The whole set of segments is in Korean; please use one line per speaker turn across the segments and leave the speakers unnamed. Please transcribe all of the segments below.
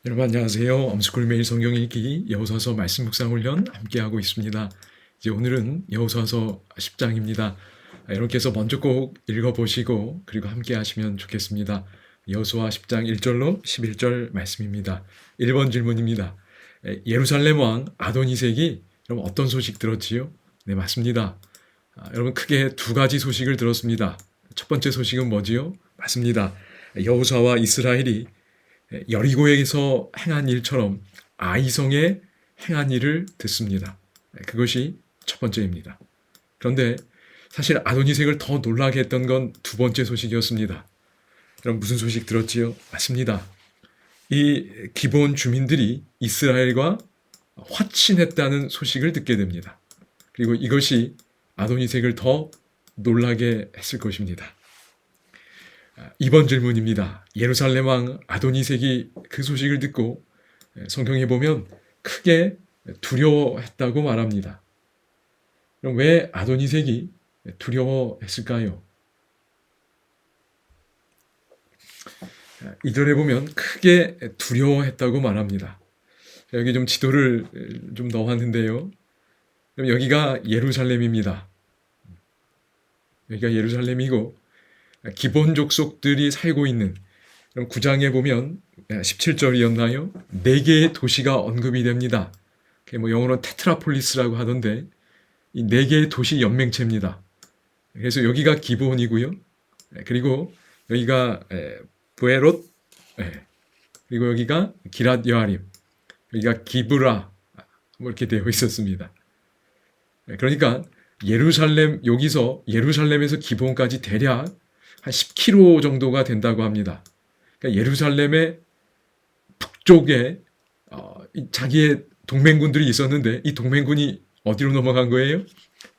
여러분 안녕하세요. 엄스쿨 매일 성경 읽기 여호수아서 말씀 묵상 훈련 함께하고 있습니다. 이제 오늘은 여호수아서 10장입니다. 여러분께서 먼저 꼭 읽어보시고 그리고 함께 하시면 좋겠습니다. 여호수아 10장 1절로 11절 말씀입니다. 1번 질문입니다. 예루살렘 왕 아도니색이 여러분 어떤 소식 들었지요? 네, 맞습니다. 여러분 크게 두 가지 소식을 들었습니다. 첫 번째 소식은 뭐지요? 맞습니다. 여호수아와 이스라엘이 여리고에서 행한 일처럼 아이성에 행한 일을 듣습니다. 그것이 첫 번째입니다. 그런데 사실 아도니색을 더 놀라게 했던 건 두 번째 소식이었습니다. 그럼 무슨 소식 들었지요? 맞습니다. 이 기브온 주민들이 이스라엘과 화친했다는 소식을 듣게 됩니다. 그리고 이것이 아도니색을 더 놀라게 했을 것입니다. 2번 질문입니다. 예루살렘 왕 아도니색이 그 소식을 듣고 성경에 보면 크게 두려워했다고 말합니다. 그럼 왜 아도니색이 두려워했을까요? 2절에 보면 크게 두려워했다고 말합니다. 여기 좀 지도를 좀 넣어왔는데요. 그럼 여기가 예루살렘입니다. 여기가 예루살렘이고 기본 족속들이 살고 있는, 그럼 9장에 보면 17절이었나요? 4개의 도시가 언급이 됩니다. 뭐 영어로는 테트라폴리스라고 하던데 이 4개의 도시 연맹체입니다. 그래서 여기가 기브온이고요. 그리고 여기가 브에롯, 그리고 여기가 기랏 여아림, 여기가 기브라, 뭐 이렇게 되어 있었습니다. 그러니까 여기서 예루살렘에서 기브온까지 대략 한 10km 정도가 된다고 합니다. 그러니까 예루살렘의 북쪽에 자기의 동맹군들이 있었는데 이 동맹군이 어디로 넘어간 거예요?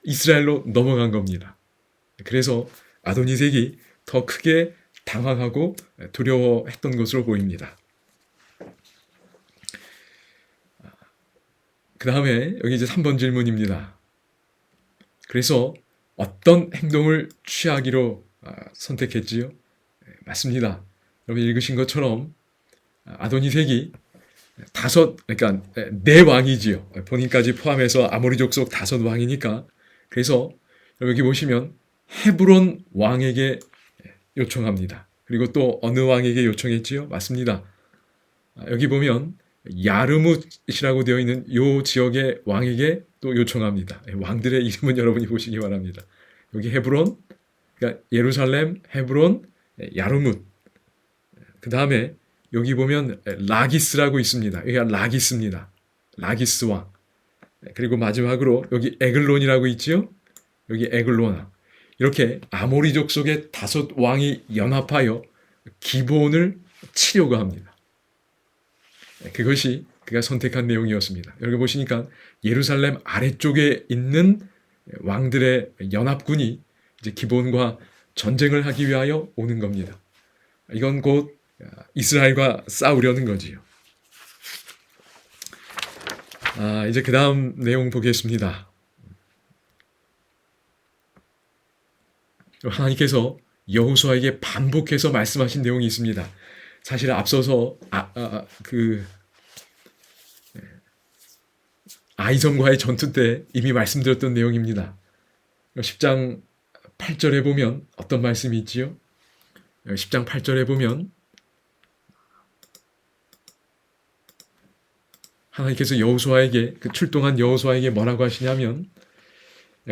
이스라엘로 넘어간 겁니다. 그래서 아도니색이 더 크게 당황하고 두려워했던 것으로 보입니다. 그 다음에 여기 이제 3번 질문입니다. 그래서 어떤 행동을 취하기로 선택했지요? 맞습니다. 여러분 읽으신 것처럼 아도니색이 그러니까 4왕이지요. 본인까지 포함해서 아모리 족속 5왕이니까. 그래서 여기 보시면 헤브론 왕에게 요청합니다. 그리고 또 어느 왕에게 요청했지요? 맞습니다. 여기 보면 야르뭇이라고 되어 있는 이 지역의 왕에게 또 요청합니다. 왕들의 이름은 여러분이 보시기 바랍니다. 여기 헤브론, 그러니까 예루살렘, 헤브론, 야르뭇. 그 다음에 여기 보면 라기스라고 있습니다. 여기가 라기스입니다. 라기스 왕. 그리고 마지막으로 여기 에글론이라고 있지요? 여기 에글로나. 이렇게 아모리 족속의 5왕이 연합하여 기브온을 치려고 합니다. 그것이 그가 선택한 내용이었습니다. 여기 보시니까 예루살렘 아래쪽에 있는 왕들의 연합군이 이제 기브온과 전쟁을 하기 위하여 오는 겁니다. 이건 곧 이스라엘과 싸우려는 거지요. 이제 그 다음 내용 보겠습니다. 하나님께서 여호수아에게 반복해서 말씀하신 내용이 있습니다. 사실 앞서서 아이성과의 전투 때 이미 말씀드렸던 내용입니다. 10장 8절에 보면 어떤 말씀이 있지요? 10장 8절에 보면 하나님께서 여호수아에게, 출동한 여호수아에게 뭐라고 하시냐면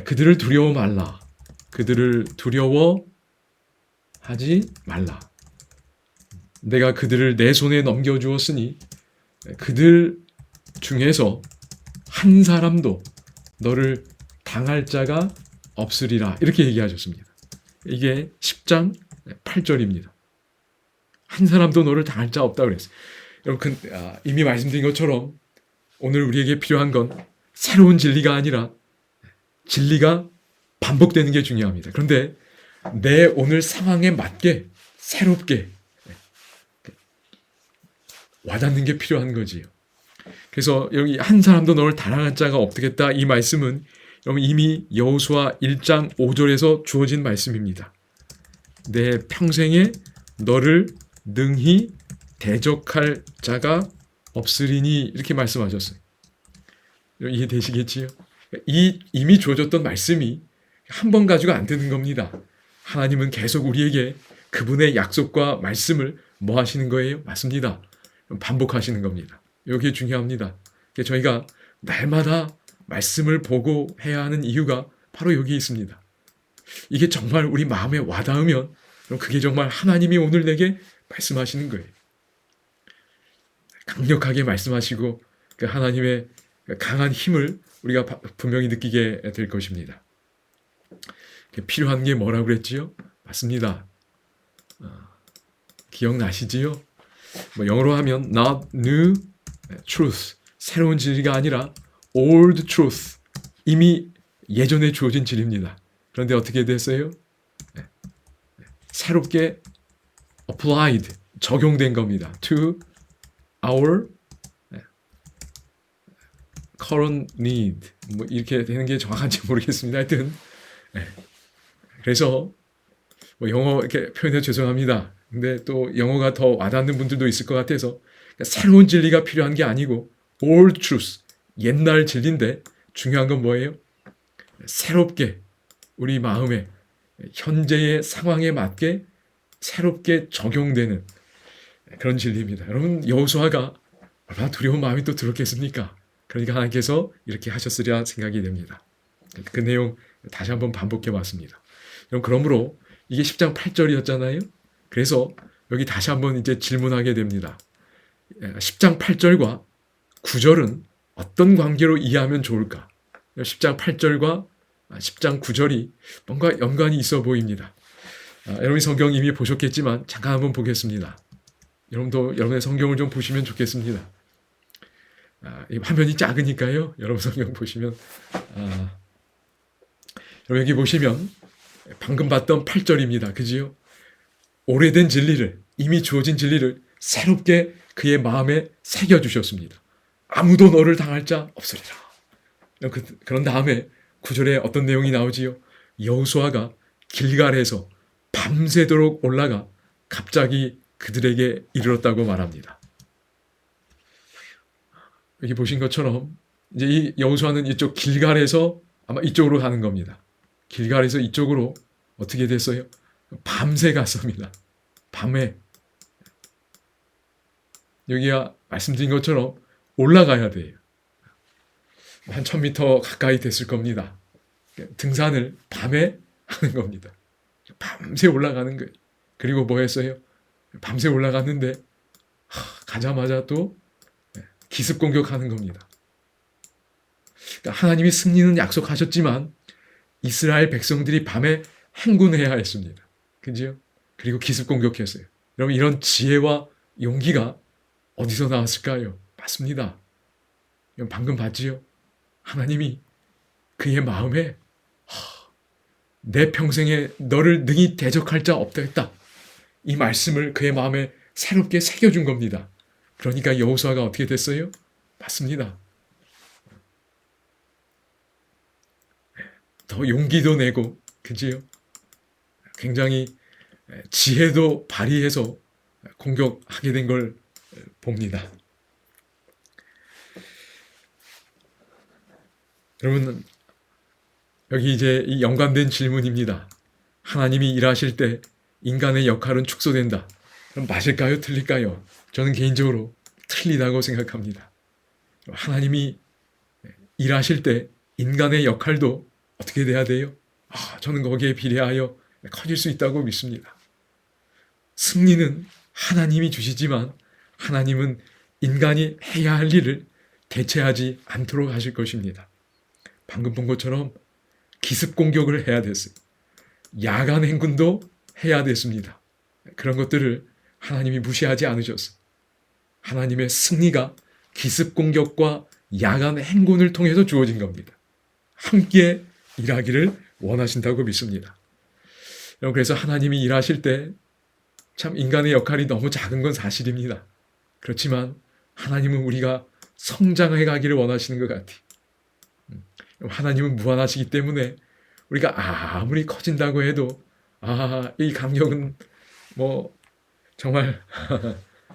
그들을 두려워 말라. 그들을 두려워하지 말라. 내가 그들을 내 손에 넘겨주었으니 그들 중에서 한 사람도 너를 당할 자가 없으리라. 이렇게 얘기하셨습니다. 이게 10장 8절입니다. 한 사람도 너를 당할 자 없다고 그랬어요. 여러분, 이미 말씀드린 것처럼 오늘 우리에게 필요한 건 새로운 진리가 아니라 진리가 반복되는 게 중요합니다. 그런데 내 오늘 상황에 맞게 새롭게 와닿는 게 필요한 거지요. 그래서 여기 한 사람도 너를 당할 자가 없겠다. 이 말씀은 여러분 이미 여호수아 1장 5절에서 주어진 말씀입니다. 내 평생에 너를 능히 대적할 자가 없으리니 이렇게 말씀하셨어요. 이해되시겠지요? 이미 주어졌던 말씀이 한 번 가지고 안 되는 겁니다. 하나님은 계속 우리에게 그분의 약속과 말씀을 뭐 하시는 거예요? 맞습니다. 반복하시는 겁니다. 이게 중요합니다. 저희가 날마다 말씀을 보고 해야 하는 이유가 바로 여기 있습니다. 이게 정말 우리 마음에 와닿으면 그럼 그게 정말 하나님이 오늘 내게 말씀하시는 거예요. 강력하게 말씀하시고 그 하나님의 강한 힘을 우리가 분명히 느끼게 될 것입니다. 필요한 게 뭐라고 그랬지요? 맞습니다. 기억나시지요? 영어로 하면 not new truth, 새로운 진리가 아니라 old truth, 이미 예전에 주어진 진리입니다. 그런데 어떻게 됐어요? 새롭게 applied, 적용된 겁니다. to our current need, 이렇게 되는 게 정확한지 모르겠습니다. 하여튼 그래서 영어 이렇게 표현해 죄송합니다. 근데 또 영어가 더 와닿는 분들도 있을 것 같아서 새로운 진리가 필요한 게 아니고 old truth, 옛날 진리인데 중요한 건 뭐예요? 새롭게 우리 마음에 현재의 상황에 맞게 새롭게 적용되는 그런 진리입니다. 여러분 여호수아가 얼마나 두려운 마음이 또 들었겠습니까? 그러니까 하나님께서 이렇게 하셨으리라 생각이 됩니다. 그 내용 다시 한번 반복해 봤습니다. 그러므로 이게 10장 8절이었잖아요. 그래서 여기 다시 한번 이제 질문하게 됩니다. 10장 8절과 9절은 어떤 관계로 이해하면 좋을까? 10장 8절과 10장 9절이 뭔가 연관이 있어 보입니다. 여러분이 성경 이미 보셨겠지만 잠깐 한번 보겠습니다. 여러분도 여러분의 성경을 좀 보시면 좋겠습니다. 이 화면이 작으니까요. 여러분 성경 보시면 여러분 여기 보시면 방금 봤던 8절입니다. 그지요? 오래된 진리를, 이미 주어진 진리를 새롭게 그의 마음에 새겨주셨습니다. 아무도 너를 당할 자 없으리라. 그런 다음에 9절에 어떤 내용이 나오지요? 여호수아가 길갈에서 밤새도록 올라가 갑자기 그들에게 이르렀다고 말합니다. 여기 보신 것처럼 이제 이 여호수아는 이쪽 길갈에서 아마 이쪽으로 가는 겁니다. 길갈에서 이쪽으로 어떻게 됐어요? 밤새 갔습니다. 밤에 여기가 말씀드린 것처럼 올라가야 돼요. 한 1000m 가까이 됐을 겁니다. 등산을 밤에 하는 겁니다. 밤새 올라가는 거예요. 그리고 뭐 했어요? 밤새 올라갔는데 가자마자 또 기습 공격하는 겁니다. 그러니까 하나님이 승리는 약속하셨지만 이스라엘 백성들이 밤에 행군해야 했습니다. 그죠? 그리고 기습 공격했어요. 여러분 이런 지혜와 용기가 어디서 나왔을까요? 맞습니다. 방금 봤지요? 하나님이 그의 마음에 내 평생에 너를 능히 대적할 자 없다 했다. 이 말씀을 그의 마음에 새롭게 새겨준 겁니다. 그러니까 여호수아가 어떻게 됐어요? 맞습니다. 더 용기도 내고, 그지요? 굉장히 지혜도 발휘해서 공격하게 된 걸 봅니다. 여러분, 여기 이제 이 연관된 질문입니다. 하나님이 일하실 때 인간의 역할은 축소된다. 그럼 맞을까요? 틀릴까요? 저는 개인적으로 틀리다고 생각합니다. 하나님이 일하실 때 인간의 역할도 어떻게 돼야 돼요? 저는 거기에 비례하여 커질 수 있다고 믿습니다. 승리는 하나님이 주시지만 하나님은 인간이 해야 할 일을 대체하지 않도록 하실 것입니다. 방금 본 것처럼 기습 공격을 해야 됐어요. 야간 행군도 해야 됐습니다. 그런 것들을 하나님이 무시하지 않으셨어요. 하나님의 승리가 기습 공격과 야간 행군을 통해서 주어진 겁니다. 함께 일하기를 원하신다고 믿습니다. 그래서 하나님이 일하실 때 참 인간의 역할이 너무 작은 건 사실입니다. 그렇지만 하나님은 우리가 성장해 가기를 원하시는 것 같아요. 하나님은 무한하시기 때문에 우리가 아무리 커진다고 해도 이 강력은 뭐 정말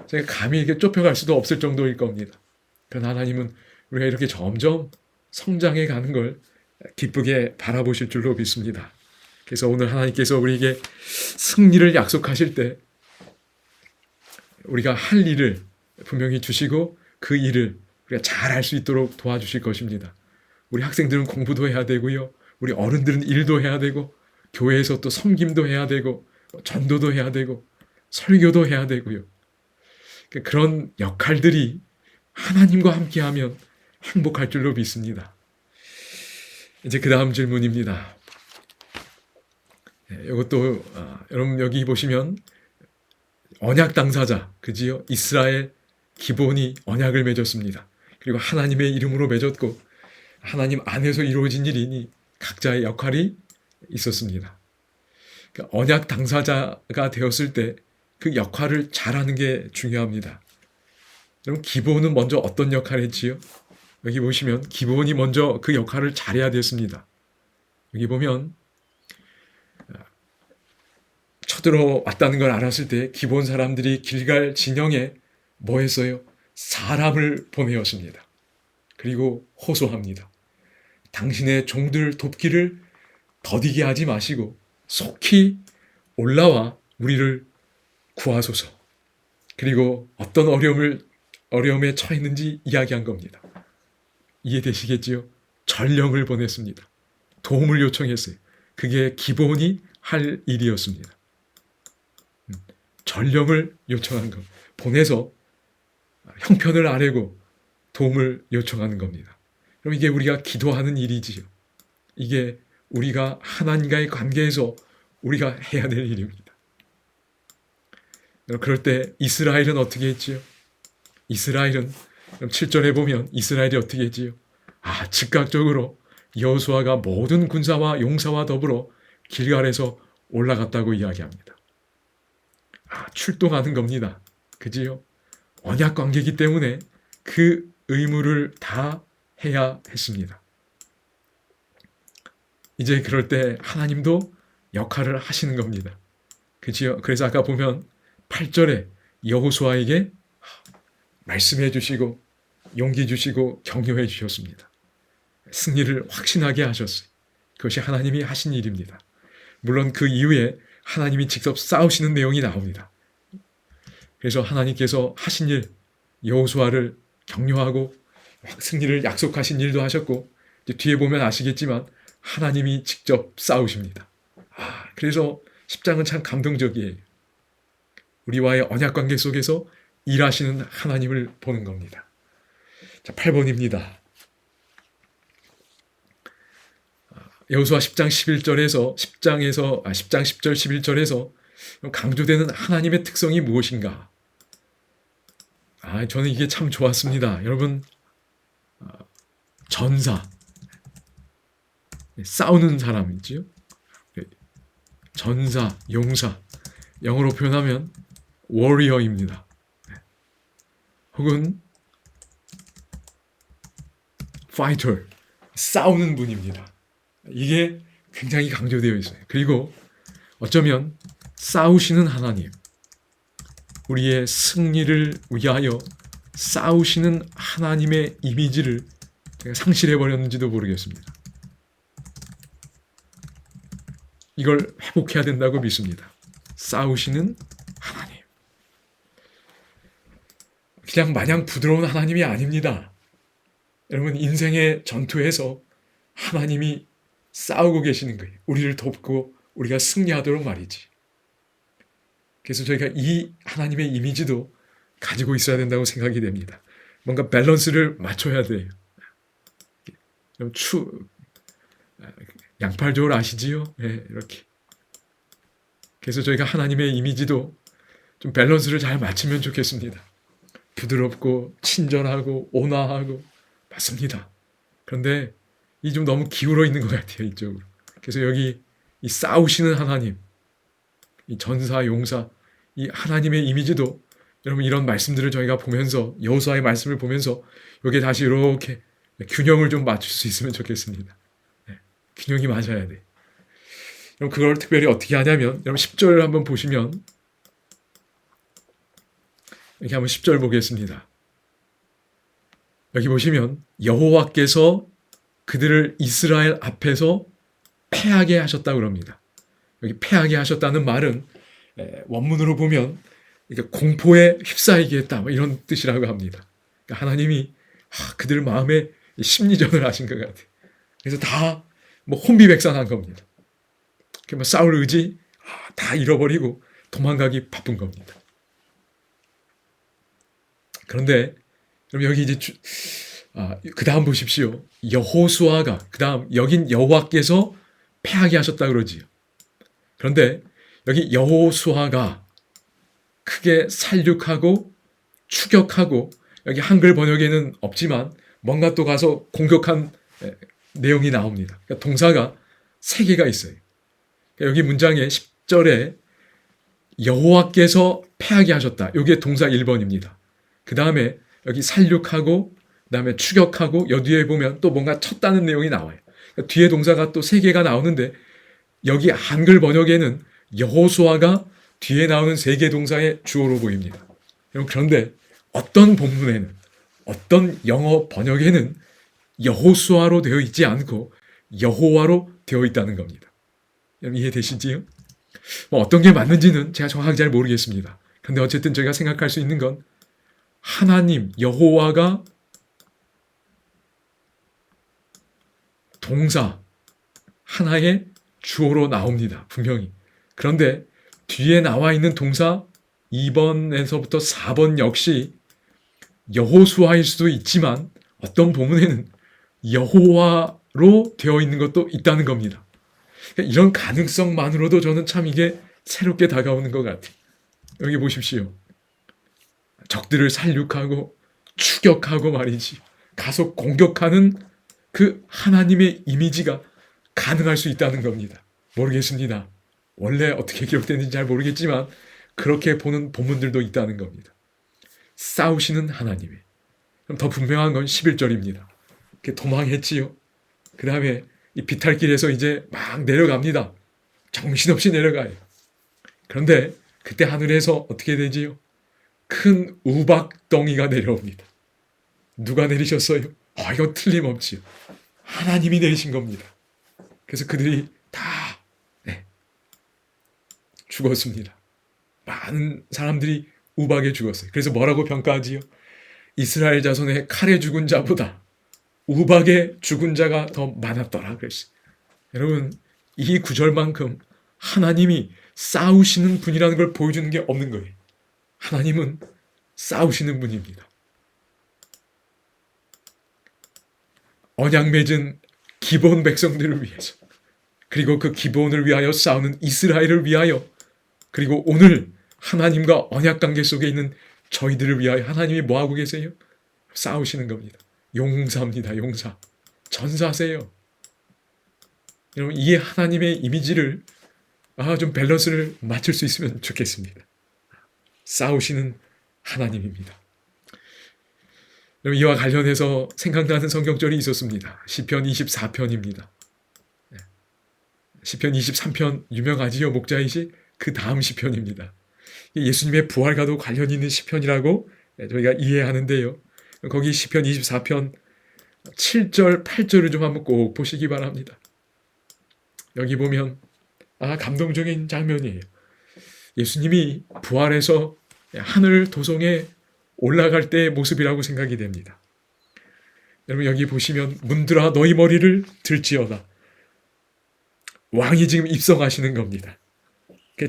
제가 감히 이렇게 좁혀갈 수도 없을 정도일 겁니다. 그러나 하나님은 우리가 이렇게 점점 성장해 가는 걸 기쁘게 바라보실 줄로 믿습니다. 그래서 오늘 하나님께서 우리에게 승리를 약속하실 때 우리가 할 일을 분명히 주시고 그 일을 우리가 잘 할 수 있도록 도와주실 것입니다. 우리 학생들은 공부도 해야 되고요. 우리 어른들은 일도 해야 되고 교회에서 또 섬김도 해야 되고 전도도 해야 되고 설교도 해야 되고요. 그런 역할들이 하나님과 함께하면 행복할 줄로 믿습니다. 이제 그 다음 질문입니다. 이것도 여러분 여기 보시면 언약 당사자, 그지요? 이스라엘 기본이 언약을 맺었습니다. 그리고 하나님의 이름으로 맺었고 하나님 안에서 이루어진 일이니 각자의 역할이 있었습니다. 그러니까 언약 당사자가 되었을 때 그 역할을 잘하는 게 중요합니다. 여러분 기본은 먼저 어떤 역할을 했지요? 여기 보시면 기본이 먼저 그 역할을 잘해야 됐습니다. 여기 보면 쳐들어왔다는 걸 알았을 때 기본 사람들이 길갈 진영에 뭐 했어요? 사람을 보내었습니다. 그리고 호소합니다. 당신의 종들 돕기를 더디게 하지 마시고 속히 올라와 우리를 구하소서. 그리고 어떤 어려움에 처했는지 이야기한 겁니다. 이해되시겠지요? 전령을 보냈습니다. 도움을 요청했어요. 그게 기본이 할 일이었습니다. 전령을 요청한 것. 보내서 형편을 아뢰고 도움을 요청하는 겁니다. 그럼 이게 우리가 기도하는 일이지요. 이게 우리가 하나님과의 관계에서 우리가 해야 될 일입니다. 그럴 때 이스라엘은 어떻게 했지요? 이스라엘은 7절에 보면 이스라엘이 어떻게 했지요? 즉각적으로 여호수아가 모든 군사와 용사와 더불어 길갈에서 올라갔다고 이야기합니다. 출동하는 겁니다. 그지요? 언약 관계이기 때문에 그 의무를 다 해야 했습니다. 이제 그럴 때 하나님도 역할을 하시는 겁니다. 그지요? 그래서 아까 보면 8절에 여호수아에게 말씀해 주시고 용기 주시고 격려해 주셨습니다. 승리를 확신하게 하셨어요. 그것이 하나님이 하신 일입니다. 물론 그 이후에 하나님이 직접 싸우시는 내용이 나옵니다. 그래서 하나님께서 하신 일, 여호수아를 격려하고 승리를 약속하신 일도 하셨고 이제 뒤에 보면 아시겠지만 하나님이 직접 싸우십니다. 그래서 10장은 참 감동적이에요. 우리와의 언약 관계 속에서 일하시는 하나님을 보는 겁니다. 자, 8번입니다. 여호수아 10장 11절에서 10장 10절 11절에서 강조되는 하나님의 특성이 무엇인가? 저는 이게 참 좋았습니다. 여러분, 전사, 싸우는 사람이지요. 전사, 용사, 영어로 표현하면 워리어입니다. 혹은 파이터, 싸우는 분입니다. 이게 굉장히 강조되어 있어요. 그리고 어쩌면 싸우시는 하나님, 우리의 승리를 위하여 싸우시는 하나님의 이미지를 제가 상실해버렸는지도 모르겠습니다. 이걸 회복해야 된다고 믿습니다. 싸우시는 하나님. 그냥 마냥 부드러운 하나님이 아닙니다. 여러분, 인생의 전투에서 하나님이 싸우고 계시는 거예요. 우리를 돕고 우리가 승리하도록 말이지. 그래서 저희가 이 하나님의 이미지도 가지고 있어야 된다고 생각이 됩니다. 뭔가 밸런스를 맞춰야 돼요. 양팔조를 아시지요? 네, 이렇게. 그래서 저희가 하나님의 이미지도 좀 밸런스를 잘 맞추면 좋겠습니다. 부드럽고 친절하고 온화하고 맞습니다. 그런데 이 좀 너무 기울어 있는 것 같아요, 이쪽으로. 그래서 여기 이 싸우시는 하나님, 이 전사, 용사, 이 하나님의 이미지도 여러분 이런 말씀들을 저희가 보면서 여호수아의 말씀을 보면서 여기에 다시 이렇게 균형을 좀 맞출 수 있으면 좋겠습니다. 네, 균형이 맞아야 돼. 그럼 그걸 특별히 어떻게 하냐면 여러분 10절 한번 보시면 이렇게 한번 10절 보겠습니다. 여기 보시면 여호와께서 그들을 이스라엘 앞에서 패하게 하셨다고 그럽니다. 여기 패하게 하셨다는 말은 원문으로 보면 공포에 휩싸이게 했다 뭐 이런 뜻이라고 합니다. 그러니까 하나님이 그들 마음에 심리전을 하신 것 같아요. 그래서 다 뭐 혼비백산한 겁니다. 싸울 의지 다 잃어버리고 도망가기 바쁜 겁니다. 그런데 그럼 여기 이제 그 다음 보십시오. 여호수아가 그 다음 여긴 여호와께서 패하게 하셨다 그러지요. 그런데 여기 여호수아가 크게 살육하고 추격하고 여기 한글 번역에는 없지만 뭔가 또 가서 공격한 내용이 나옵니다. 그러니까 동사가 3개가 있어요. 그러니까 여기 문장의 10절에 여호와께서 패하게 하셨다. 이게 동사 1번입니다. 그 다음에 여기 살육하고 그 다음에 추격하고 여기에 보면 또 뭔가 쳤다는 내용이 나와요. 그러니까 뒤에 동사가 또 3개가 나오는데 여기 한글 번역에는 여호수아가 뒤에 나오는 3개 동사의 주어로 보입니다. 그런데 어떤 본문에는 어떤 영어 번역에는 여호수아로 되어 있지 않고 여호와로 되어 있다는 겁니다. 이해되시지요? 어떤 게 맞는지는 제가 정확하게 잘 모르겠습니다. 그런데 어쨌든 저희가 생각할 수 있는 건 하나님, 여호와가 동사 하나의 주어로 나옵니다. 분명히. 그런데 뒤에 나와 있는 동사 2번에서부터 4번 역시 여호수아일 수도 있지만 어떤 본문에는 여호와로 되어 있는 것도 있다는 겁니다. 그러니까 이런 가능성만으로도 저는 참 이게 새롭게 다가오는 것 같아요. 여기 보십시오. 적들을 살육하고 추격하고 말이지. 가서 공격하는 그 하나님의 이미지가 가능할 수 있다는 겁니다. 모르겠습니다. 원래 어떻게 기록되는지 잘 모르겠지만 그렇게 보는 본문들도 있다는 겁니다. 싸우시는 하나님의. 그럼 더 분명한 건 11절입니다. 도망했지요. 그 다음에 이 비탈길에서 이제 막 내려갑니다. 정신없이 내려가요. 그런데 그때 하늘에서 어떻게 되지요? 큰 우박덩이가 내려옵니다. 누가 내리셨어요? 이건 틀림없지요. 하나님이 내리신 겁니다. 그래서 그들이 다 죽었습니다. 많은 사람들이 우박에 죽었어요. 그래서 뭐라고 평가하지요? 이스라엘 자손의 칼에 죽은 자보다 우박에 죽은 자가 더 많았더라 그랬어요. 여러분, 이 구절만큼 하나님이 싸우시는 분이라는 걸 보여주는 게 없는 거예요. 하나님은 싸우시는 분입니다. 언약 맺은 기본 백성들을 위해서, 그리고 그 기본을 위하여 싸우는 이스라엘을 위하여, 그리고 오늘 하나님과 언약 관계 속에 있는 저희들을 위하여 하나님이 뭐하고 계세요? 싸우시는 겁니다. 용사입니다. 용사. 전사세요. 여러분, 이 하나님의 이미지를 좀 밸런스를 맞출 수 있으면 좋겠습니다. 싸우시는 하나님입니다. 여러분, 이와 관련해서 생각나는 성경절이 있었습니다. 시편 24편입니다. 시편 23편 유명하지요? 목자이시 그 다음 시편입니다. 예수님의 부활과도 관련이 있는 시편이라고 저희가 이해하는데요. 거기 시편 24편 7절, 8절을 좀 한번 꼭 보시기 바랍니다. 여기 보면 감동적인 장면이에요. 예수님이 부활해서 하늘 도성에 올라갈 때의 모습이라고 생각이 됩니다. 여러분, 여기 보시면 문들아 너희 머리를 들지어다. 왕이 지금 입성하시는 겁니다.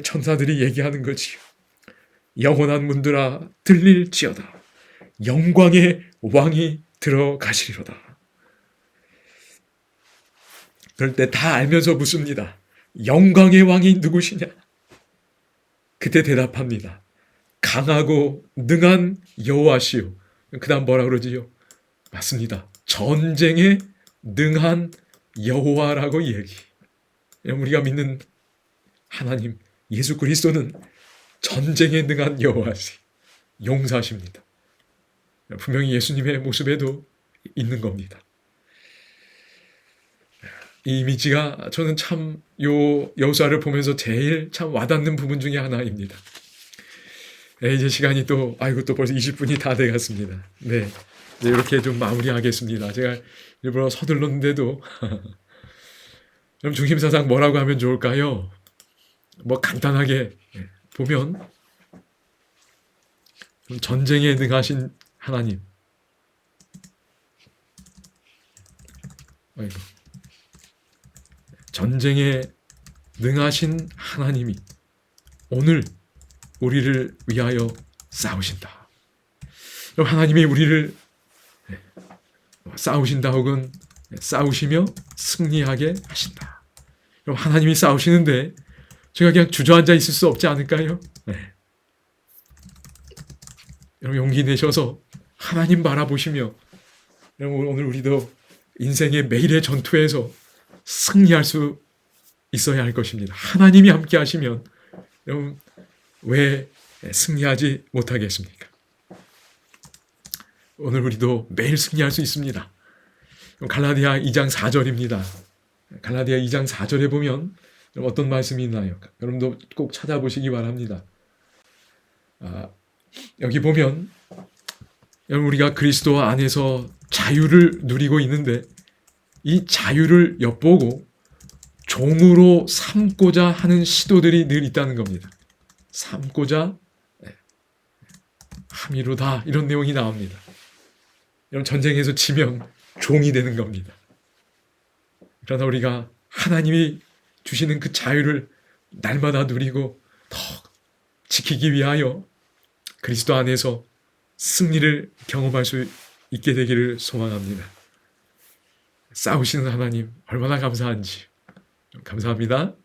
천사들이 얘기하는 거지요. 영원한 문들아 들릴지어다. 영광의 왕이 들어가시리로다. 그럴 때 다 알면서 묻습니다. 영광의 왕이 누구시냐? 그때 대답합니다. 강하고 능한 여호와시오. 그 다음 뭐라 그러지요? 맞습니다. 전쟁에 능한 여호와라고 얘기. 우리가 믿는 하나님 예수 그리스도는 전쟁에 능한 여호와시, 용사십니다. 분명히 예수님의 모습에도 있는 겁니다. 이 이미지가 저는 참 요 여호수아를 보면서 제일 참 와닿는 부분 중에 하나입니다. 네, 이제 시간이 또 아이고 또 벌써 20분이 다 돼갔습니다. 네, 이제 이렇게 좀 마무리하겠습니다. 제가 일부러 서둘렀는데도 그럼 중심사상 뭐라고 하면 좋을까요? 뭐 간단하게 보면 전쟁에 능하신 하나님, 아이고. 전쟁에 능하신 하나님이 오늘 우리를 위하여 싸우신다. 하나님이 우리를 싸우신다 혹은 싸우시며 승리하게 하신다. 하나님이 싸우시는데 제가 그냥 주저앉아 있을 수 없지 않을까요? 네. 여러분 용기 내셔서 하나님 바라보시며 여러분 오늘 우리도 인생의 매일의 전투에서 승리할 수 있어야 할 것입니다. 하나님이 함께 하시면 여러분 왜 승리하지 못하겠습니까? 오늘 우리도 매일 승리할 수 있습니다. 갈라디아 2장 4절입니다. 갈라디아 2장 4절에 보면 어떤 말씀이 있나요? 여러분도 꼭 찾아보시기 바랍니다. 여기 보면 여러분 우리가 그리스도 안에서 자유를 누리고 있는데 이 자유를 엿보고 종으로 삼고자 하는 시도들이 늘 있다는 겁니다. 삼고자 함이로다 이런 내용이 나옵니다. 여러분 전쟁에서 지면 종이 되는 겁니다. 그러나 우리가 하나님이 주시는 그 자유를 날마다 누리고 더 지키기 위하여 그리스도 안에서 승리를 경험할 수 있게 되기를 소망합니다. 싸우시는 하나님 얼마나 감사한지 감사합니다.